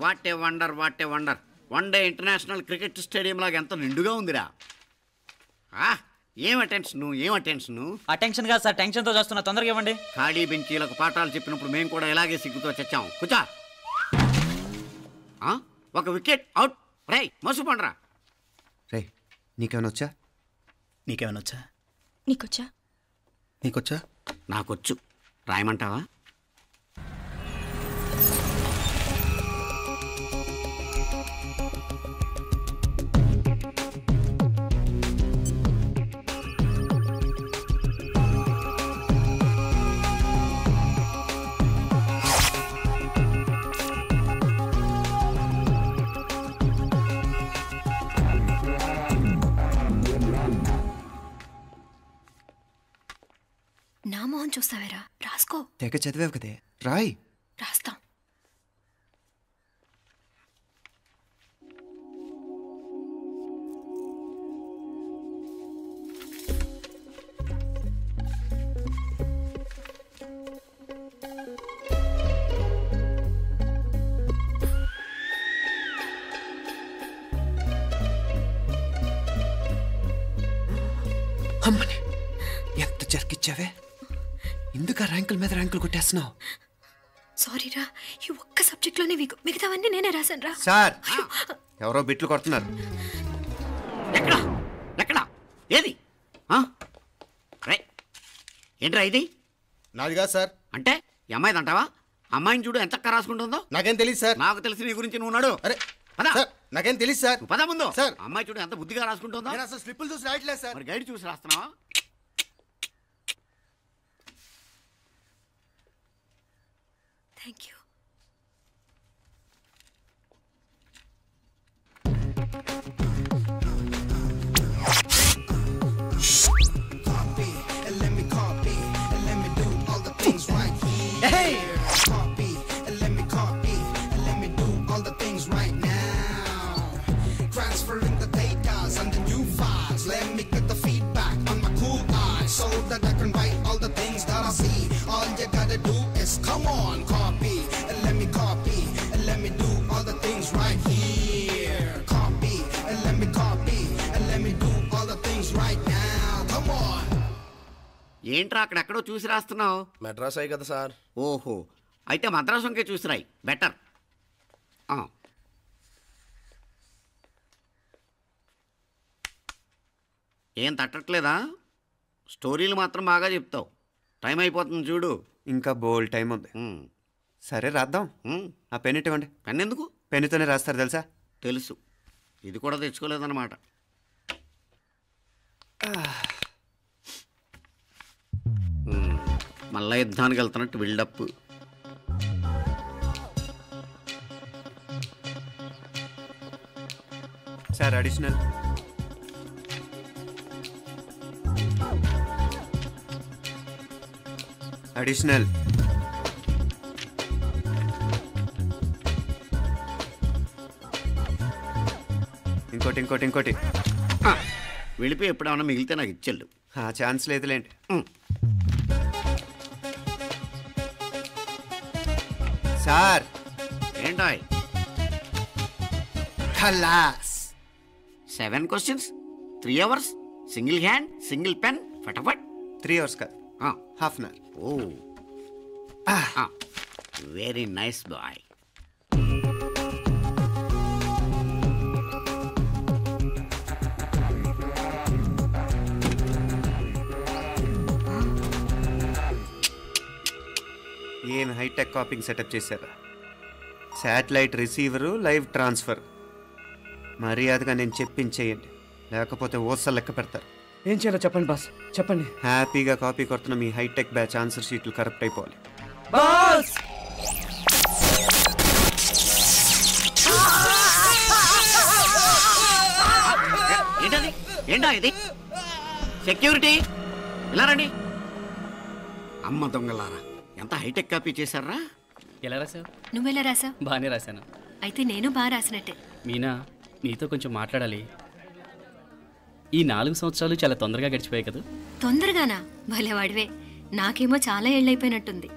What a wonder, what a wonder. One day international cricket stadium లాగా ఎంత నిండుగా ఉందిరా. ఏం అటెన్షన్. అటెన్షన్ కాదు సార్, టెన్షన్తో చూస్తున్నా. తొందరగా ఇవ్వండి. ఖాళీ బెంచీలకు పాఠాలు చెప్పినప్పుడు మేము కూడా ఇలాగే సిగ్గుతో చచ్చాం. కూర్చో. ఒక వికెట్ అవుట్. రై మసు పండ్రా. రే నీకేమైనా వచ్చా? నీకేమైనా వచ్చా? నీకొచ్చా? నీకొచ్చా? నాకొచ్చు. రాయమంటావా? నా మొహం చూస్తావేరా? రాసుకో. తెగ చదివావు కదే, రాయ్. రాస్తాం. అమ్మని ఎంత జరికిచ్చావే. ఎందుకు ర్యాంకుల మీద ర్యాంకులు కొట్టేస్తున్నావు? సారీరా, ఈ ఒక్క సబ్జెక్ట్లోనే మిగతావన్నీ నేనే రాశాను రా. సార్ ఎవరో బిట్లు కొడుతున్నారు. ఎక్కడా ఏది? ఏంట్రా ఇది? నాది కాదు సార్. అంటే ఈ అమ్మాయిది అంటావా? అమ్మాయిని చూడు ఎంత రాసుకుంటుందో. నాకేం తెలియదు సార్. నాకు తెలిసి నీ గురించి నువ్వు నాడు. అరే పదా. నాకేం తెలియదు సార్. పదా ముందు. సార్ అమ్మాయి చూడు ఎంత బుద్ధిగా రాసుకుంటుందో. నేను అసలు స్లిప్పులు చూసి రాయట్లేదు సార్. మరి గైడ్ చూసి రాస్తున్నావా? Thank you. ఏంట్రా అక్కడెక్కడో చూసి రాస్తున్నావు? మెడ్రాస్ అయ్యి కదా సార్. ఓహో, అయితే మద్రాసుకే చూసి రాయి, బెటర్. ఏం తట్టట్లేదా? స్టోరీలు మాత్రం బాగా చెప్తావు. టైం అయిపోతుంది చూడు. ఇంకా బోల్డ్ టైం ఉంది. సరే రాద్దాం. ఆ పెన్ ఇవ్వండి. పెన్ ఎందుకు? పెన్నుతోనే రాస్తారు తెలుసా? తెలుసు. ఇది కూడా తెచ్చుకోలేదన్నమాట. మళ్ళా యుద్ధానికి వెళ్తున్నట్టు బిల్డప్. Sir additional. అడిషనల్. ఇంకోటి. వెళ్ళిపోయి ఎప్పుడేమన్నా మిగిలితే నాకు ఇచ్చెళ్ళు. ఛాన్స్ లేదులేండి. సార్ ఏంటాయ్? ఖలాస్. 7 questions, 3 hours, single hand, single pen, ఫటాఫట్. 3 hours కాదు, half an hour. Oh very nice boy. ఏం హైటెక్ కాపింగ్ సెటప్ చేశారా? Satellite receiver, live transfer. మర్యాదగా నేను చెప్పించేయండి, లేకపోతే ఓసలు లెక్క పెడతారు. ఏం చేయాలో చెప్పండి బాస్, చెప్పండి. హ్యాపీగా కాపీ కొడుతున్న మీ హైటెక్ బ్యాచ్ ఆన్సర్ షీట్లు కరెక్ట్ అయిపోవాలి. బాస్ ఏంటా ఇది? సెక్యూరిటీ ఇలా రండి. అమ్మ దొంగలారా, ఎంత హైటెక్ కాపీ చేశారా? ఎలా రాసావు? నువ్వెలా రాసావు? బాగానే రాశాను. అయితే నేను బాగా రాసినట్టే. మీనా, నీతో కొంచెం మాట్లాడాలి. ఈ 4 సంవత్సరాలు చాలా తొందరగా గడిచిపోయాయి కదా? తొందరగానా? భలేవాడివే. నాకేమో చాలా ఏళ్ళైపోయినట్టుంది.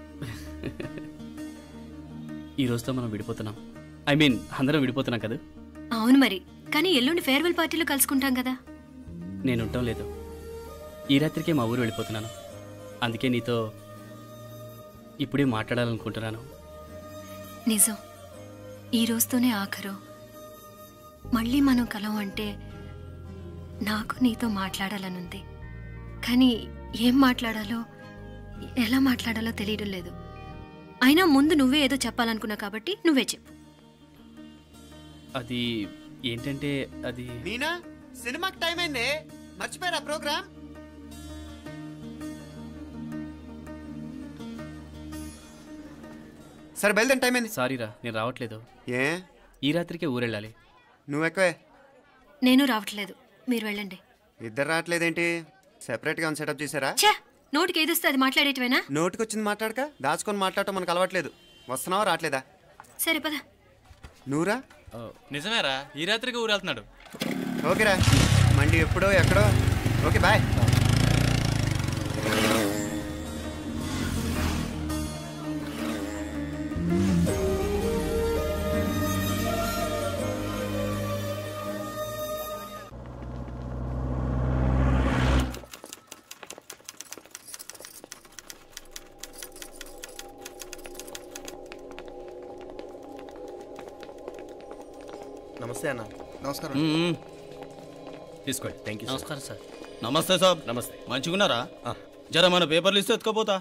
ఈ రోజుతో మనం విడిపోతున్నాం. ఐ మీన్ అందరం విడిపోతున్నాం కదా. అవును మరి, కానీ ఎల్లుండి ఫేర్వెల్ పార్టీలో కలుసుకుంటాం కదా. నేను ఉండటం లేదు. ఈ రాత్రికే మా ఊరు వెళ్ళిపోతున్నాను. అందుకే నీతో ఇప్పుడే మాట్లాడాలనుకుంటున్నాను. నిజం, ఈ రోజుతోనే ఆఖరు. మళ్ళీ మనం కలం అంటే నాకు నీతో మాట్లాడాలనుంది. కానీ ఏం మాట్లాడాలో ఎలా మాట్లాడాలో తెలియడం లేదు. అయినా ముందు నువ్వే ఏదో చెప్పాలనుకున్నా కాబట్టి నువ్వే చెప్పు. అది ఏంటంటే అది మీనా, సినిమాకి టైం అయింది, మర్చిపోయారా ప్రోగ్రామ్? సరే బయలుదేరి, టైం అయింది. సారీరా, నేను రావట్లేదు. ఏ? ఈ రాత్రికే ఊరెళ్ళాలి. నువ్వు ఎక్కువే. నేను రావట్లేదు, మీరు వెళ్ళండి. ఇద్దరు రావట్లేదేంటి? సెపరేట్గా సెటప్ చేశారా? ఛే, నోటికి ఏదొస్తే అది మాట్లాడేటివేనా? నోటికి వచ్చింది మాట్లాడక దాచుకొని మాట్లాడటం మనకు అలవాట్లేదు. వస్తున్నావా రావట్లేదా? సరే పద. నువ్వురా. నిజమేరా, ఈ రాత్రికి ఊరు వెళ్తున్నాడు. ఓకేరా, మండి ఎప్పుడో ఎక్కడో. Okay bye. నమస్తే అన్న. నమస్కారం. తీసుకోండి. Thank you. నమస్కారం సార్. నమస్తే సాబ్. నమస్తే. మంచిగున్నారా? జర మన పేపర్లు ఇస్తే ఎత్తుకపోతా.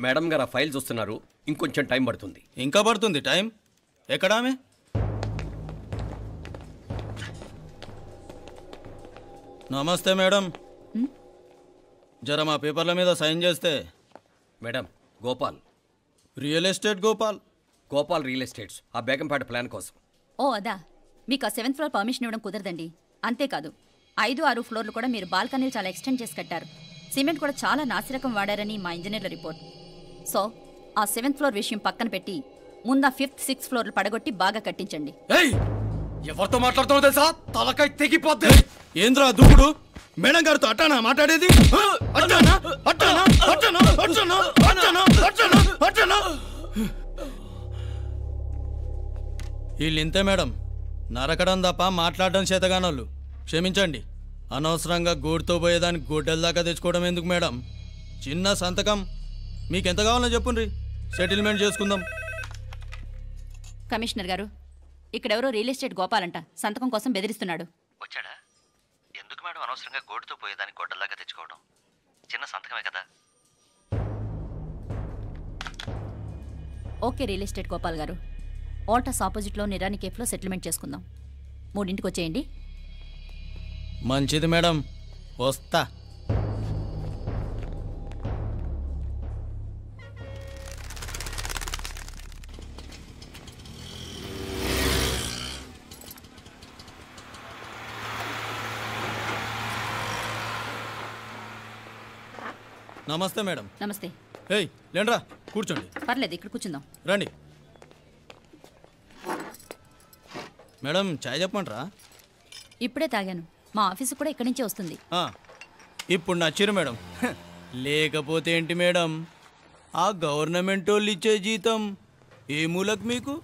మేడం గారు ఆ ఫైల్ చూస్తున్నారు, ఇంకొంచెం టైం పడుతుంది. ఇంకా పడుతుంది టైం? ఎక్కడా ఆమె? నమస్తే మేడం, జర మా పేపర్ల మీద సైన్ చేస్తే. Madam, Gopal, real estate Gopal real estates, ఆ బేగంపేట ప్లాన్ కోసం. ఓ అదా, మీకు ఆ 7th ఫ్లోర్ పర్మిషన్ ఇవ్వడం కుదరదండి. అంతేకాదు 5, 6 ఫ్లోర్లు కూడా మీరు బాల్కనీలు చాలా ఎక్స్టెండ్ చేసి కట్టారు. సిమెంట్ కూడా చాలా నాసిరకం వాడారని మా ఇంజనీర్ల రిపోర్ట్. సో ఆ 7th ఫ్లోర్ విషయం పక్కన పెట్టి ముందు ఆ 5th, 6th ఫ్లోర్లు పడగొట్టి బాగా కట్టించండి. ఎవరితో మాట్లాడుతున్నావు తెలుసా? తలకాయ తెగిపోద్ది. ఏంద్రా దూకుడు? మేడం గారితో అట్టానా మాట్లాడేది? అట్టానా అట్టానా అట్టానా అట్టానా అట్టానా అట్టానా అట్టానా? వీళ్ళింతే మేడం, నరకడం తప్ప మాట్లాడడం చేతగానోళ్ళు. క్షమించండి, అనవసరంగా గోడుతో పోయేదానికి గొడ్డల దాకా తెచ్చుకోవడం ఎందుకు మేడం? చిన్న సంతకం మీకెంత కావాలో చెప్పుండ్రి, సెటిల్మెంట్ చేసుకుందాం. కమిషనర్ గారు, ఇక్కడెవరో రియల్ ఎస్టేట్ గోపాలంట సంతకం కోసం బెదిరిస్తున్నాడు. వచ్చాడా? ఎందుకు మేడం అనవసరంగా గోడుతో పోయేదానికి గొడ్డల్లాగా తెచ్చుకోవడం? చిన్న సంతకమే కదా. ఓకే రియల్ ఎస్టేట్ గోపాల్ గారు, ఆల్టాస్ ఆపోజిట్లో నిరాని కేఫ్లో సెటిల్మెంట్ చేసుకుందాం. 3ంటికి వచ్చేయండి. మంచిది మేడం, వస్తా. నమస్తే మేడం. నమస్తే. ఏయ్ లేండ్రా, కూర్చోండి. పర్లేదు, ఇక్కడ కూర్చుందాం. రండి మేడం, చాయ్ చెప్పమంటారా? ఇప్పుడే తాగాను, మా ఆఫీసు కూడా ఇక్కడి నుంచే వస్తుంది. ఇప్పుడు నచ్చిరు మేడం. లేకపోతే ఏంటి మేడం, ఆ గవర్నమెంట్ వాళ్ళు ఇచ్చే జీతం ఏ మూలకు మీకు?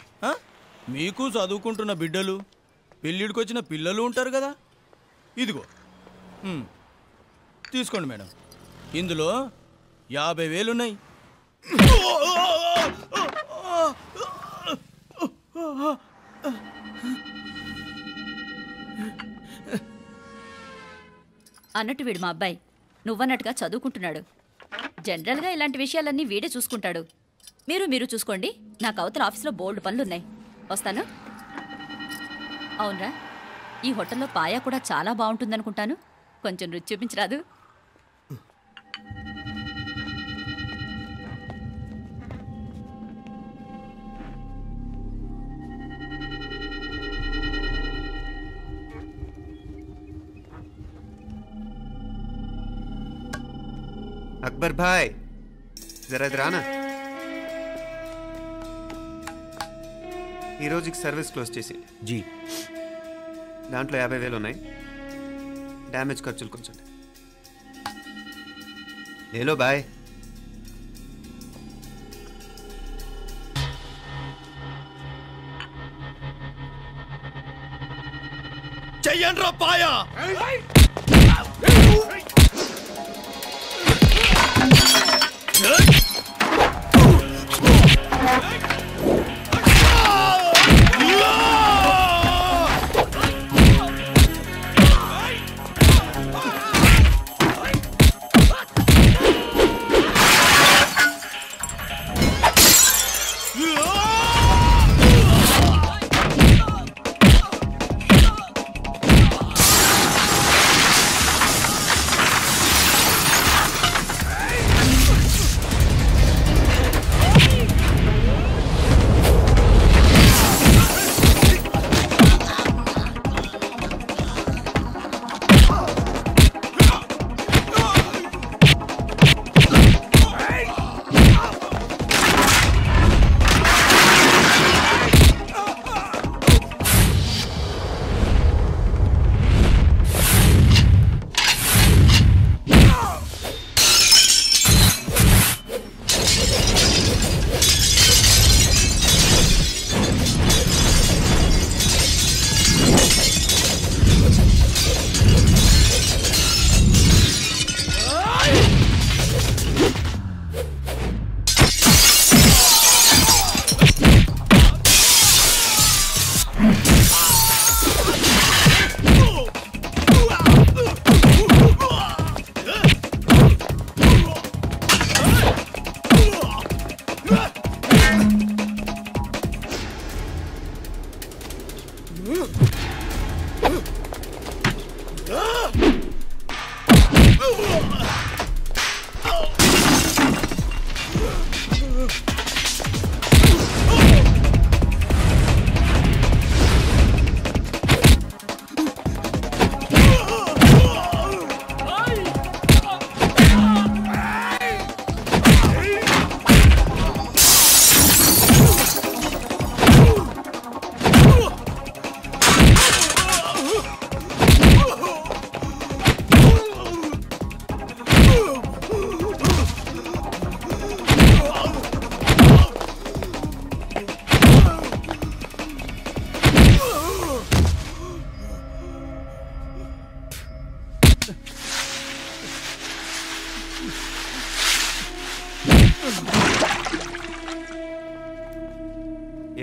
మీకు చదువుకుంటున్న బిడ్డలు, పెళ్ళిడికి వచ్చిన పిల్లలు ఉంటారు కదా. ఇదిగో తీసుకోండి మేడం, ఇందులో 50,000 ఉన్నాయి. అన్నట్టు వీడు మా అబ్బాయి నువ్వన్నట్టుగా చదువుకుంటున్నాడు. జనరల్గా ఇలాంటి విషయాలన్నీ వీడే చూసుకుంటాడు. మీరు చూసుకోండి, నాకు అవతల ఆఫీస్లో బోల్డ్ పనులున్నాయి. వస్తాను. అవునరా, ఈ హోటల్లో పాయా కూడా చాలా బాగుంటుందనుకుంటాను. కొంచెం రుచి చూపించరాదు? అక్బర్ భాయ్, జరా రానా. ఈ రోజుకి సర్వీస్ క్లోజ్ చేసేయండి. జీ. దాంట్లో 50,000 ఉన్నాయి. డ్యామేజ్ ఖర్చులు కొంచెం. లేలో బాయ్. చెయ్యండ్రా పాయా.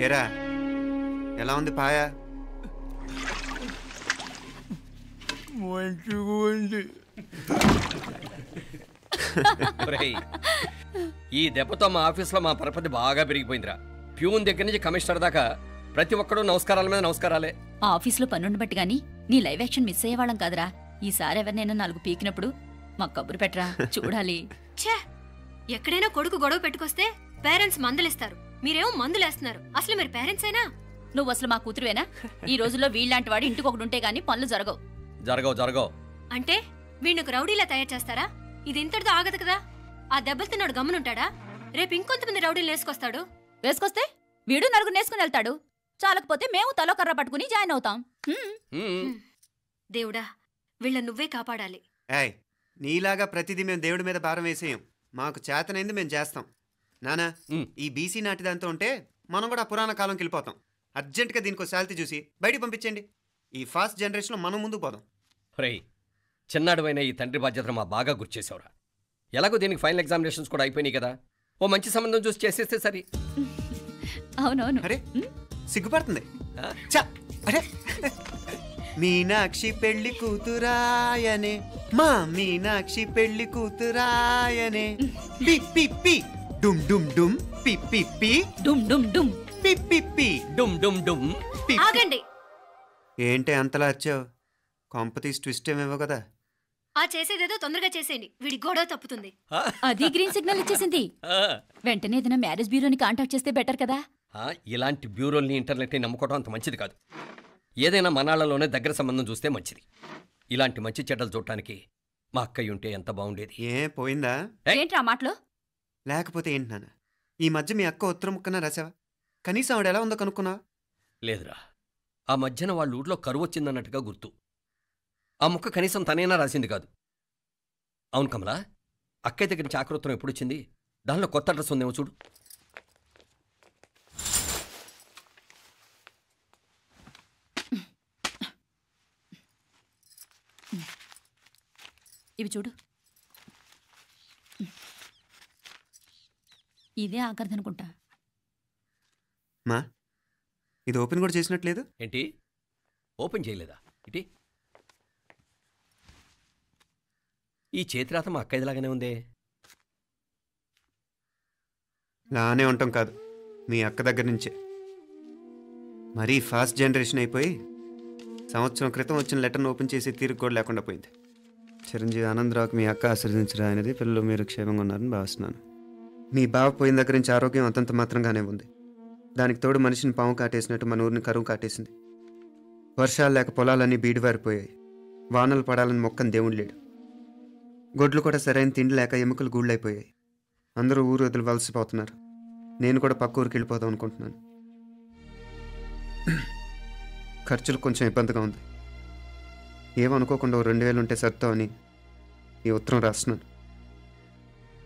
ఏరా ఎలా ఉంది పాయా? మంచిగా ఉంది. ఈ దెబ్బతో మా ఆఫీస్లో మా పరపతి బాగా పెరిగిపోయిందిరా. ప్యూన్ దగ్గర నుంచి కమిషనర్ దాకా ప్రతి ఒక్కడు నమస్కారాల మీద నమస్కారాలే. ఆ ఆఫీస్లో పనుండి బట్టి గాని నీ లైవ్ యాక్షన్ మిస్ అయ్యేవాళ్ళం కాదురా. ఈసారి ఎవరినైనా 4 పీకినప్పుడు మాకు కబురు పెట్టరా, చూడాలి. ఛే, ఎక్కడైనా కొడుకు గొడవ పెట్టుకొస్తే పేరెంట్స్ మందులేస్తారు, మీరేమో మందులేస్తున్నారు. అసలు మీరు పేరెంట్స్ అయినా? నువ్వు అసలు మా కూతురువేనా? ఈ రోజుల్లో వీళ్ళలాంటి వాడు ఇంటికి ఒకటి ఉంటే గానీ పనులు జరగవు. జరగవు అంటే వీణ్ణకు రౌడీలా తయారు చేస్తారా? ఇది ఇంతటితో ఆగదు కదా. ఆ దెబ్బలు తిన్నాడు గమ్మునుంటాడా? రేపు ఇంకొంతమంది రౌడీలు వేసుకొస్తాడు. వేసుకొస్తే వీడు 4 నేసుకుని వెళ్తాడు. చాలకపోతే మేము తలో కర్ర పట్టుకుని జాయిన్ అవుతాం. దేవుడా, వీళ్ళ నువ్వే కాపాడాలి. ఏయ్, నీలాగా ప్రతిదీ మేము దేవుడి మీద భారం వేసేయం. మాకు చేతనైంది మేము చేస్తాం. నానా, ఈ బీసీ నాటి దాంతో ఉంటే మనం కూడా పురాణ కాలంకి వెళ్ళిపోతాం. అర్జెంటుగా దీనికి శాలిటీ చూసి బయటికి పంపించండి. ఈ ఫాస్ట్ జనరేషన్లో మనం ముందుకు పోదాం. రేయ్, చిన్నాడువైన ఈ తండ్రి బాధ్యతను మా బాగా గుర్చేసావురా. ఎలాగో దీనికి ఫైనల్ ఎగ్జామినేషన్స్ కూడా అయిపోయినాయి కదా, ఓ మంచి సంబంధం చూసి చేసేస్తే సరి. అవునవును. అరే సిగ్గుపడుతుంది. అరే మీనాక్షి పెళ్లి కూతురాయనే, మా మీనాక్షి పెళ్లి కూతురాయనే. పి పి పి డుమ్ డుమ్ డుమ్ పి పి పి డుమ్ డుమ్ డుమ్ పి పి పి డుమ్ డుమ్ డుమ్. ఆగండి. ఏంటి అంతలా వచ్చావు? కాంపతీస్ ట్విస్ట్ ఏమేవో కదా. ఆ చేసేదేదో తొందరగా చేసేయండి, వీడి గొడవ తప్పుతుంది. అది గ్రీన్ సిగ్నల్ ఇచ్చేసింది. వెంటనే ఏదైనా మ్యారేజ్ బ్యూరోని కాంటాక్ట్ చేస్తే బెటర్ కదా. ఇలాంటి బ్యూరోల్ని ఇంటర్నెట్ని నమ్ముకోవడం అంత మంచిది కాదు. ఏదైనా మనాళ్ళలోనే దగ్గర సంబంధం చూస్తే మంచిది. ఇలాంటి మంచి చెడ్డలు చూడటానికి మా అక్కయ్య ఉంటే ఎంత బాగుండేది. ఏ పోయిందా? ఏంట్రా మాటలు? లేకపోతే ఏంటి నాన్న, ఈ మధ్య మీ అక్క ఉత్తరం ముక్కన రాసావా? కనీసం ఆవిడ ఎలా ఉందో కనుక్కున్నావా? లేదురా, ఆ మధ్యన వాళ్ళ ఊర్లో కరువు వచ్చిందన్నట్టుగా గుర్తు. ఆ ముక్క కనీసం తనైనా రాసింది కాదు. అవును కమలా, అక్కయ్య దగ్గర నుంచి ఆకృతం ఎప్పుడొచ్చింది? దానిలో కొత్త అడ్రస్ ఉందేమో చూడు. ఇవి చూడు. ఇదే ఆఖరిదనుకుంటా. మా ఇది ఓపెన్ కూడా చేసినట్లేదు. ఏంటి ఓపెన్ చేయలేదా? ఇటీ ఈ చేతిరాత మా అక్కయ్యలాగానే ఉందే. లానే ఉంటాం కాదు, మీ అక్క దగ్గర నుంచే. మరీ ఫాస్ట్ జనరేషన్ అయిపోయి సంవత్సరం క్రితం వచ్చిన లెటర్ను ఓపెన్ చేసి తీరుకు కూడా లేకుండా పోయింది. చిరంజీవి ఆనందరావుకి మీ అక్క ఆశీర్వదించరా అనేది, పిల్లలు మీరు క్షేమంగా ఉన్నారని భావిస్తున్నాను. మీ బావ పోయిన దగ్గర నుంచి ఆరోగ్యం అంతంత మాత్రంగానే ఉంది. దానికి తోడు మనిషిని పాము కాటేసినట్టు మన ఊరిని కరువు కాటేసింది. వర్షాలు లేక పొలాలన్నీ బీడివారిపోయాయి. వానలు పడాలని మొక్కని దేవుడు లేడు. గొడ్లు కూడా సరైన తిండి లేక ఎముకలు గూళ్ళైపోయాయి. అందరూ ఊరు వదిలి వలసిపోతున్నారు. నేను కూడా పక్క ఊరికి వెళ్ళిపోదాం అనుకుంటున్నాను. ఖర్చులు కొంచెం ఇబ్బందిగా ఉంది. ఏమనుకోకుండా 2000 ఉంటే సర్తామని ఈ ఉత్తరం రాస్తున్నాను.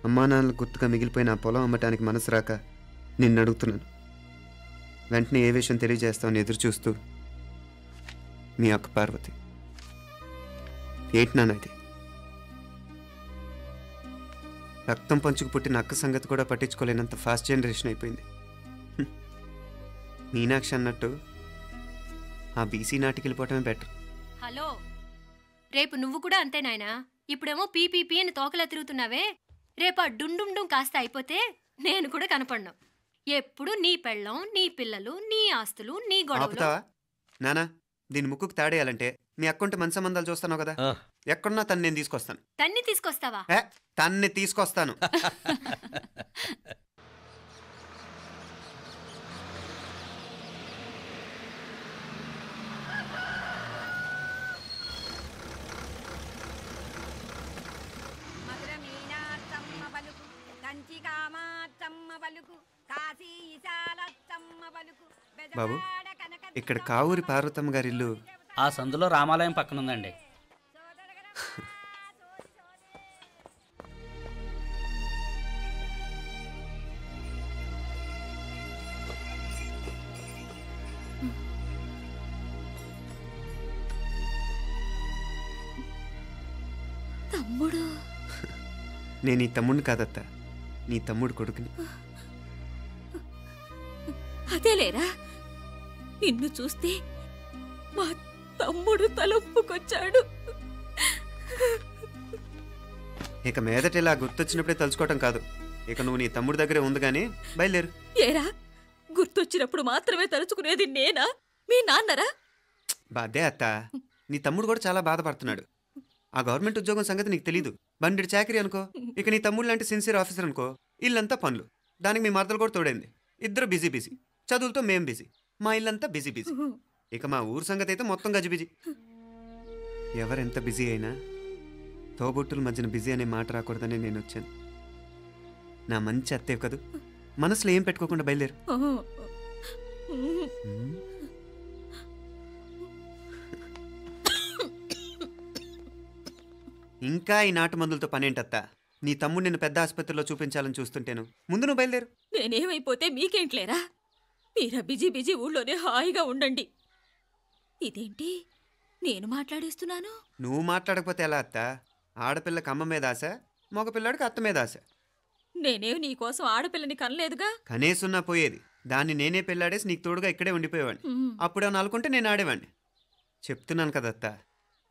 అమ్మా నాన్నలు గుర్తుగా మిగిలిపోయిన ఆ పొలం అమ్మటానికి మనసు రాక నిన్ను అడుగుతున్నాను. వెంటనే ఏ విషయం తెలియజేస్తామని ఎదురు చూస్తూ మీ అక్క పార్వతి. ఏంటి నాన్న ఇది? రక్తం పంచుకు పుట్టిన అక్క సంగతి కూడా పట్టించుకోలేనంత ఫాస్ట్ జనరేషన్ అయిపోయింది. మీనాక్షి అన్నట్టు ఆ బీసీ నాటికి వెళ్ళిపోవటమే బెటర్. హలో, రేపు నువ్వు కూడా అంతే నాయనా. ఇప్పుడేమో పీపీపీ అని తోకలా తిరుగుతున్నావే. రేపు ఆ డుండుండుం కాస్త అయిపోతే నేను కూడా కనపడ్ను. ఎప్పుడు నీ పెళ్ళం, నీ పిల్లలు, నీ ఆస్తులు, నీ గొడవలు. ఆపుతావా నానా? దీని ముక్కుకు తాడేయాలంటే మీ అక్కంటే మంచి సంబంధాలు చూస్తాను కదా. ఎక్కడున్నా తను నేను తీసుకొస్తాను. తన్ని తీసుకొస్తావా? తన్ని తీసుకొస్తాను. బాబు, ఇక్కడ కావూరి పార్వతమ్మ గారి ఇల్లు ఆ సందులో రామాలయం పక్కన ఉందండి. తమ్ముడు? నేను ఈ తమ్ముడిని కాదత్తా, నీ తమ్ముడు కొడుకుని. అదేలేరా, నిన్ను చూస్తే మా తమ్ముడు తలొప్పుకొచ్చాడు. ఇక మీదట ఇలా గుర్తొచ్చినప్పుడే తలుచుకోవటం కాదు. ఇక నువ్వు నీ తమ్ముడి దగ్గరే ఉంది కానీ బయలుదేరు. ఏరా, గుర్తొచ్చినప్పుడు మాత్రమే తలుచుకునేది నేనా, మీ నాన్నరా? బాధే అత్త, నీ తమ్ముడు కూడా చాలా బాధపడుతున్నాడు. ఆ గవర్నమెంట్ ఉద్యోగం సంగతి నీకు తెలీదు. బండి చాకరీ అనుకో. ఇక నీ తమ్ముడు లాంటి సిన్సియర్ ఆఫీసర్ అనుకో. ఇల్లంతా పనులు, దానికి మీ మరదలు కూడా తోడైంది. ఇద్దరు బిజీ బిజీ. చదువులతో మేం బిజీ, మా ఇల్లంతా బిజీ బిజీ. ఇక మా ఊరు సంగతి అయితే మొత్తం గజిబిజీ. ఎవరెంత బిజీ అయినా తోబుట్టుల మధ్యన బిజీ అనే మాట రాకూడదని నేను వచ్చాను. నా మంచి అత్తేవి కదూ, మనసులో ఏం పెట్టుకోకుండా బయలుదేరు. ఇంకా ఈ నాటు మందులతో పనేంటత్తా? నీ తమ్ముడు నిన్ను పెద్ద ఆసుపత్రిలో చూపించాలని చూస్తుంటేను. ముందు నువ్వు బయలుదేరు. నేనేమైపోతే మీకేంట్లేరా, మీరా బిజీ బిజీ ఊళ్ళోనే హాయిగా ఉండండి. ఇదేంటి నేను మాట్లాడేస్తున్నాను? నువ్వు మాట్లాడకపోతే ఎలా అత్తా? ఆడపిల్లకి అమ్మ మీద ఆశ, మగపిల్లాడికి అత్త మీద ఆశ. నేనేం నీకోసం ఆడపిల్లని కనలేదుగా. కనేసున్నా పోయేది. దాన్ని నేనే పెళ్ళాడేసి నీకు తోడుగా ఇక్కడే ఉండిపోయేవాడిని. అప్పుడేమన్నా అనుకుంటే నేను ఆడేవాడిని. చెప్తున్నాను కదత్తా,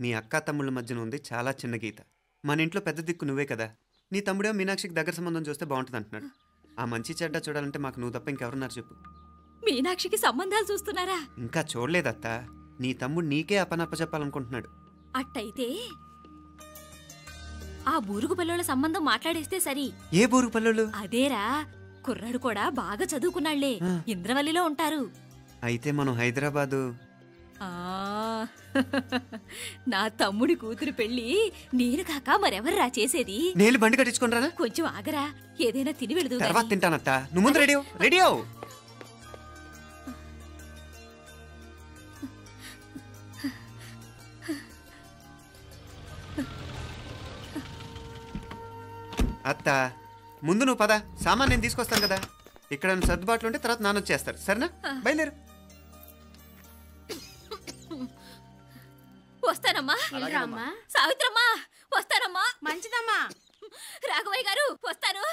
మీ అక్క తమ్ముళ్ళ మధ్యన ఉంది చాలా చిన్న గీత. మన ఇంట్లో పెద్ద దిక్కు నువ్వే కదా. నీ తమ్ముడే మీనాక్షికి దగ్గర సంబంధం చూస్తే బాగుంటుంది అంటున్నాడు. ఆ మంచి చెడ్డ చూడాలంటే మాకు నువ్వు తప్ప ఇంకెవరున్నారు చెప్పు? మీనాక్షికి సంబంధాలు చూస్తున్నారా? ఇంకా చూడలేదత్తా. నీ తమ్ముడు నీకే అపనప్ప చెప్పాలనుకుంటున్నాడు. అట్టయితే ఆ బూరుగు పిల్లల సంబంధం మాట్లాడేస్తే సరి. ఏ బూరుగు పిల్లలు? అదేరా, కుర్రాడు కూడా బాగా చదువుకున్నాళ్లే, ఇంద్రవల్లిలో ఉంటారు. అయితే మనం హైదరాబాదు. నా తమ్ముడి కూతురు పెళ్లి నేను కాక మరెవర్రా చేసేది? నేను బండి కట్టించుకుంటారా? కొంచెం ఆగరా, ఏదైనా తిని వెళదు. తర్వాత తింటానత్తా. నువ్వు ముందు రెడీ రెడీ అవు. అత్త, ముందు నువ్వు పద. సామాన్ నేను తీసుకొస్తాను కదా. ఇక్కడ సర్దుబాట్లు ఉంటే తర్వాత నాన్న వచ్చేస్తారు. సరేనా? బయలుదేరు. వస్తానమ్మా. సావిత్రమ్మా, వస్తానమ్మా. మంచిదమ్మా. రాఘవయ్య గారు వస్తాను.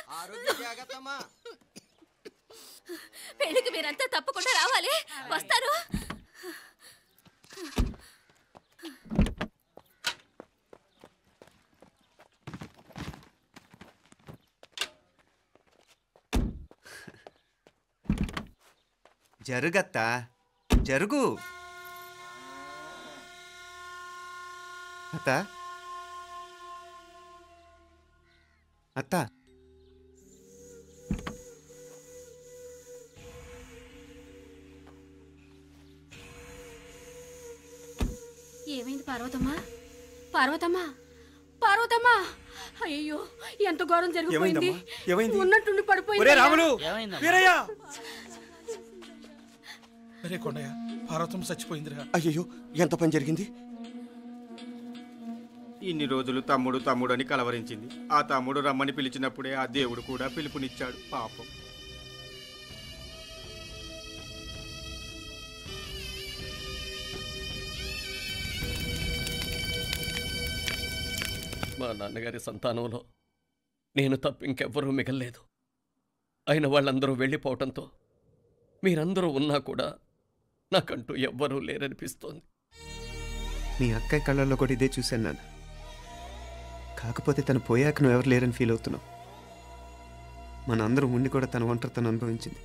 పెళ్లికి మీరంతా తప్పకుండా రావాలి. వస్తారు. జరుగత్తా, జరుగు. అత్త, అత్త, ఏమైంది పార్వతమ్మా? పార్వతమ్మా, పార్వతమ్మా! అయ్యో, ఎంత ఘోరం జరిగిపోయింది. ఉన్నట్టుండి పడిపోయింది. రాములు, వీరయ్య! అరే కొండయ్య, పార్వతమ్మ చచ్చిపోయిందిరా. అయ్యో, ఎంత పని జరిగింది? ఇన్ని రోజులు తమ్ముడు తమ్ముడు అని కలవరించింది. ఆ తమ్ముడు రమ్మని పిలిచినప్పుడే ఆ దేవుడు కూడా పిలుపునిచ్చాడు. పాపం. మా నాన్నగారి సంతానంలో నేను తప్ప ఇంకెవ్వరూ మిగల్లేదు. అయిన వాళ్ళందరూ వెళ్ళిపోవటంతో మీరందరూ ఉన్నా కూడా నాకంటూ ఎవ్వరూ లేరనిపిస్తోంది. మీ అక్కయ్య కళ్ళల్లో కూడా ఇదే చూశాను నాన్న. కాకపోతే తను పోయాక నువ్వు ఎవరు లేరని ఫీల్ అవుతున్నావు. మన అందరం ఉండి కూడా తన ఒంటరితను అనుభవించింది.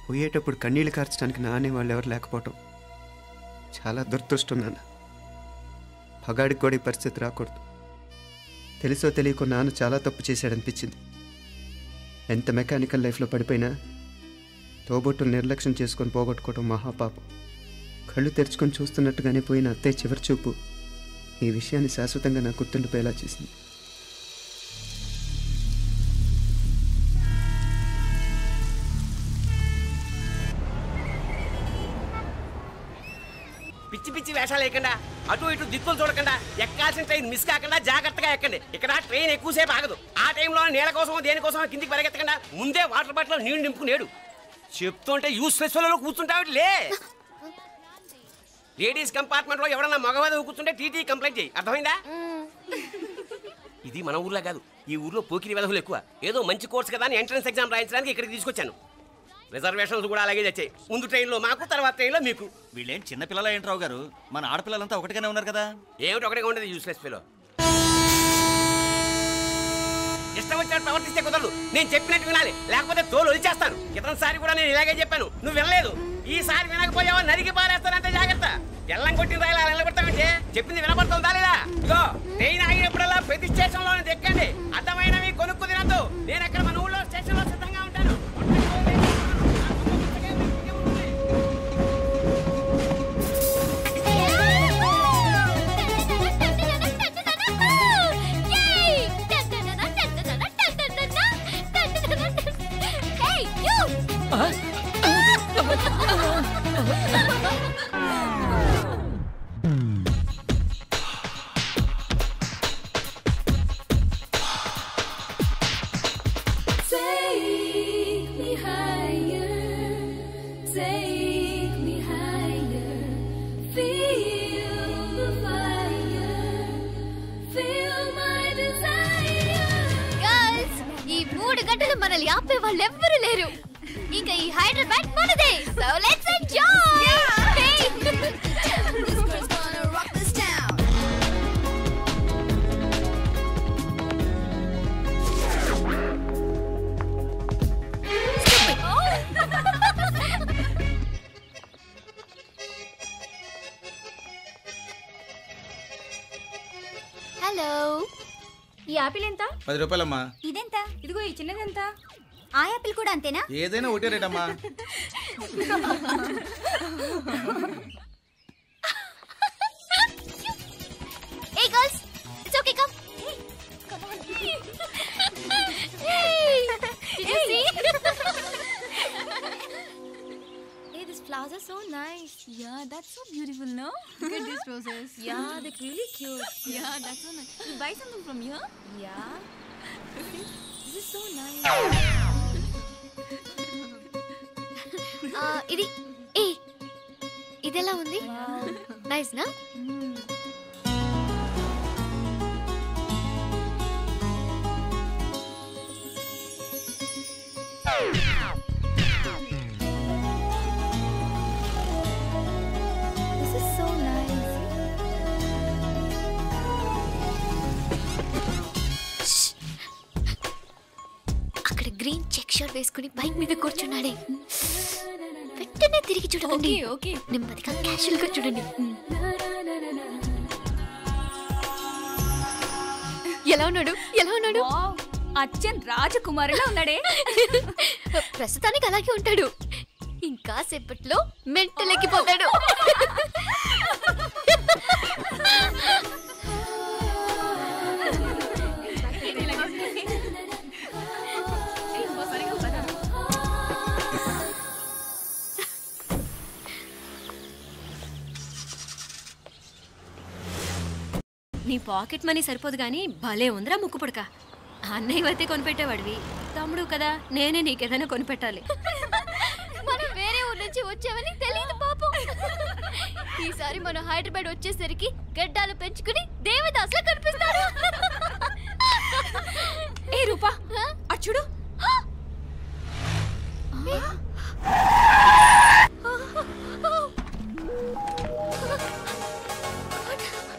పోయేటప్పుడు కన్నీళ్ళు కార్చడానికి నానే వాళ్ళు ఎవరు లేకపోవటం చాలా దురదృష్టం నాన్న. పగాడికి కూడా ఈ పరిస్థితి రాకూడదు. తెలుసో తెలియకో నాన్న చాలా తప్పు చేశాడనిపించింది. ఎంత మెకానికల్ లైఫ్లో పడిపోయినా తోబొట్టులు నిర్లక్ష్యం చేసుకొని పోగొట్టుకోవడం మహాపాపం. కళ్ళు తెరుచుకొని చూస్తున్నట్టుగానే పోయిన అత్తయ్య చివరి చూపు ఈ విషయాన్ని శాశ్వతంగా నా గుర్తుండిపోయేలా చేసింది. పిచ్చి పిచ్చి వేషాలు వేయకుండా, అటు ఇటు దిక్కులు చూడకుండా, ఎక్కాల్సిన ట్రైన్ మిస్ కాకుండా జాగ్రత్తగా ఎక్కండి. ఇక్కడ ట్రైన్ ఎక్కువసేపు ఆగదు. ఆ టైంలో నీళ్ళ కోసం దేనికోసం కిందికి పరిగెత్తకుండా ముందే వాటర్ బాటిల్ నీళ్లు నింపుకునేడు. చెప్తుంటే యూస్లెస్ లో కూర్చుంటావు. లే, లేడీస్ కంపార్ట్మెంట్ లో ఎవరన్నా మగవాది కూర్చుంటే టీటీ కంప్లైంట్ చేయి. అర్థమైందా? ఇది మన ఊర్లో కాదు. ఈ ఊర్లో పోకిరి వెధవులు ఎక్కువ. ఏదో మంచి కోర్సు కదా అని ఎంట్రన్స్ ఎగ్జామ్ రాయించడానికి ఇక్కడికి తీసుకొచ్చాను. రిజర్వేషన్స్ కూడా అలాగే తెచ్చాయి. ముందు ట్రైన్లో మాకు, తర్వాత ట్రైన్లో మీకు. వీళ్ళేం చిన్నపిల్లల ఏంట్రావు గారు? మన ఆడపిల్లలంతా ఒకటిగానే ఉన్నారు కదా. ఏమిటి ఒకటిగా ఉండదు యూస్లెస్ ఫెలో. ఇష్టం వచ్చినట్టు ప్రవర్తిస్తే కుదరదు. నేను చెప్పినట్టు వినాలి, లేకపోతే తోలు వదిలేస్తాను. క్రితంసారి కూడా నేను ఇలాగే చెప్పాను, నువ్వు వినలేదు. ఈసారి వినకపోయావా నరికి పారేస్తానంటే జాగ్రత్త. ఎల్లం కొట్టిన రాయలా నిలబడతామంటే చెప్పింది వినపడుతుందా లేదా? ఇగో ట్రైన్ ఆగినప్పుడల్లా ప్రతి స్టేషన్ లో ఎక్కండి. అర్థమైనవి కొనుక్కు తినద్దు. నేను అక్కడ మన ఊళ్ళో స్టేషన్ లో సిద్ధంగా ఉంటాను. మనల్ని ఆపే వాళ్ళు ఎవ్వరూ లేరు. ఇంకా ఈ హైదరాబాద్ మనదే. So let's enjoy. హలో, ఈ యాపిల్ ఎంత? 10 రూపాయలమ్మా. ఇదెంత? ఇదిగో ఈ చిన్నది ఎంత? ఆ యాపిల్ కూడా అంతేనా? ఏదైనా ఒకటే రేట్ అమ్మా. Hey girls, it's okay, come. Come on. Hey, did you see? Hey, these flowers are so nice. Yeah, that's so beautiful, no? Look at these roses. Yeah, they're really cute. Yeah, that's so nice. You buy something from here? Yeah. This is so nice. ఇది ఏ ఇదెలా ఉంది? Nice నా? వేసుకుని bike మీద కూర్చున్నాడే, వెంటనే తిరిగి చూడండి. Okay, నెమ్మదిగా క్యాషువల్ గా చూడండి. ఎలా ఉన్నాడు? ఎలా ఉన్నాడు? అచ్చన్ రాజకుమారులా ఉన్నాడే. ప్రస్తుతానికి అలాగే ఉంటాడు, ఇంకా సేపట్లో మెంటల్ ఎక్కిపోతాడు. నీ పాకెట్ మనీ సరిపోదు కానీ భలే ఉందిరా ముక్కు పుడక. అన్నయ్య అయితే కొనిపెట్టేవాడివి, తమ్ముడు కదా నేనే నీకేదైనా కొనిపెట్టాలి. మనం వేరే ఊరు నుంచి వచ్చామని తెలియదు పాపం. ఈసారి మనం హైదరాబాద్ వచ్చేసరికి గడ్డాలు పెంచుకుని దేవదాసులా కనిపిస్తాడు. ఏ రూపా,